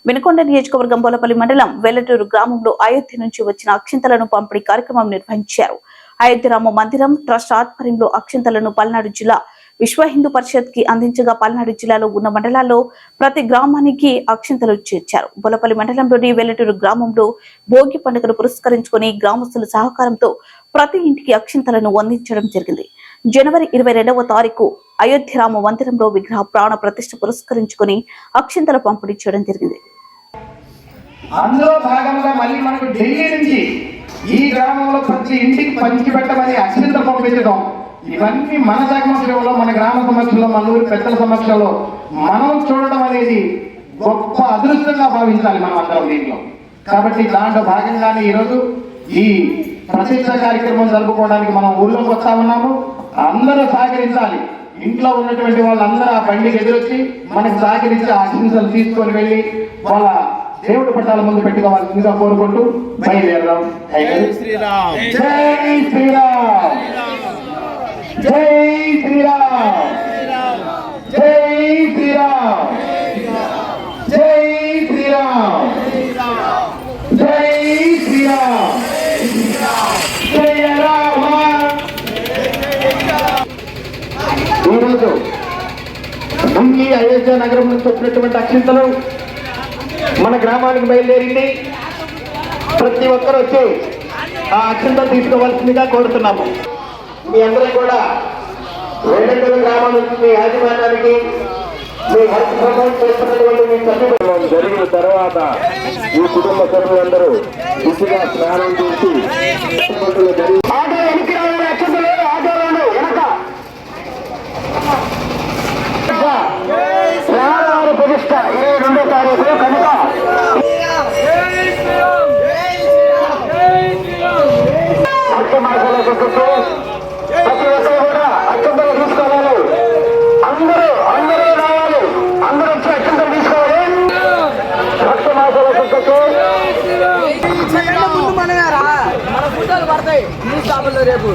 వినుకొండ నియోజకవర్గం బోలపల్లి మండలం వెల్లటూరు గ్రామంలో అయోధ్య నుంచి వచ్చిన అక్షింతలను పంపిణీ కార్యక్రమం నిర్వహించారు. అయోధ్య రామ మందిరం ట్రస్ట్ ఆధ్వర్యంలో అక్షింతలను పల్నాడు జిల్లా విశ్వ హిందూ పరిషత్ కి అందించగా పల్నాడు జిల్లాలో ఉన్న మండలాల్లో ప్రతి గ్రామానికి అక్షింతలు చేర్చారు. బోలపల్లి మండలంలోని వెల్లటూరు గ్రామంలో భోగి పండుగను పురస్కరించుకుని గ్రామస్తుల సహకారంతో ప్రతి ఇంటికి అక్షింతలను అందించడం జరిగింది. జనవరి 22వ తారీఖు అయోధ్య రామ మందిరంలో విగ్రహ ప్రాణ ప్రతిష్ఠ పురస్కరించుకుని అక్షింతల పంపిణీ చేయడం జరిగింది. అందులో భాగంగా మళ్ళీ మనకు ఢిల్లీ నుంచి ఈ గ్రామంలో ప్రతి ఇంటికి పంచి పెట్టమని అక్షింతలు పంపించడం, ఇవన్నీ మన సమక్షంలో, మన గ్రామ సమక్షంలో, మన ఊరి పెద్దల సమక్షంలో మనం చూడడం అనేది గొప్ప అదృష్టంగా భావించాలి మనం అందరం దీంట్లో. కాబట్టి దాంట్లో భాగంగానే ఈరోజు ఈ ప్రతిష్ట కార్యక్రమం జరుపుకోవడానికి మనం ఊళ్ళోకి వస్తా ఉన్నాము. అందరూ సహకరించాలి. ఇంట్లో ఉన్నటువంటి వాళ్ళందరూ ఆ బండికి ఎదురొచ్చి మనకు సహకరించి ఆ అక్షింతలు తీసుకొని వెళ్ళి వాళ్ళ దేవుడి పట్టాల ముందు పెట్టుకోవాల్సిందిగా కోరుకుంటూ బయలుదేరదాం. జై శ్రీరామ్, జై శ్రీరామ్, జై శ్రీరామ్, జై శ్రీరామ్, జై శ్రీరామ్, జై శ్రీరామ్, జయ రామ. ఈరోజు ఈ అయోధ్య నగరం నుంచి వచ్చినటువంటి అక్షింతలు మన గ్రామానికి బయలుదేరింది. ప్రతి ఒక్కరు వచ్చి ఆ అక్షింతలు తీసుకోవాల్సిందిగా కోరుతున్నాము. మీ అందరూ కూడా వెల్లటూరు గ్రామం నుంచి మీ యాజమాన్యానికి మీ హక్కు ప్రమాణం చేస్తున్నటువంటి మీ సభ్యులు జరిగిన తర్వాత ఈ కుటుంబ సభ్యులందరూ శుచిగా స్నానం చేసి ఆటో వెనక్కి రావాలి, అక్షంతలు ఆటోలను వెనక ప్రాణవారి ప్రతిష్ట 22వ తారీఖు కనుక ముఖ్య మార్గాల ప్రతి ఒక్కరు కూడా అక్షంతలు తీసుకోవాలి. అందరూ రావాలి, అందరూ వచ్చి అక్షంతలు తీసుకోవాలి. ముఖ్య మార్గాల రేపు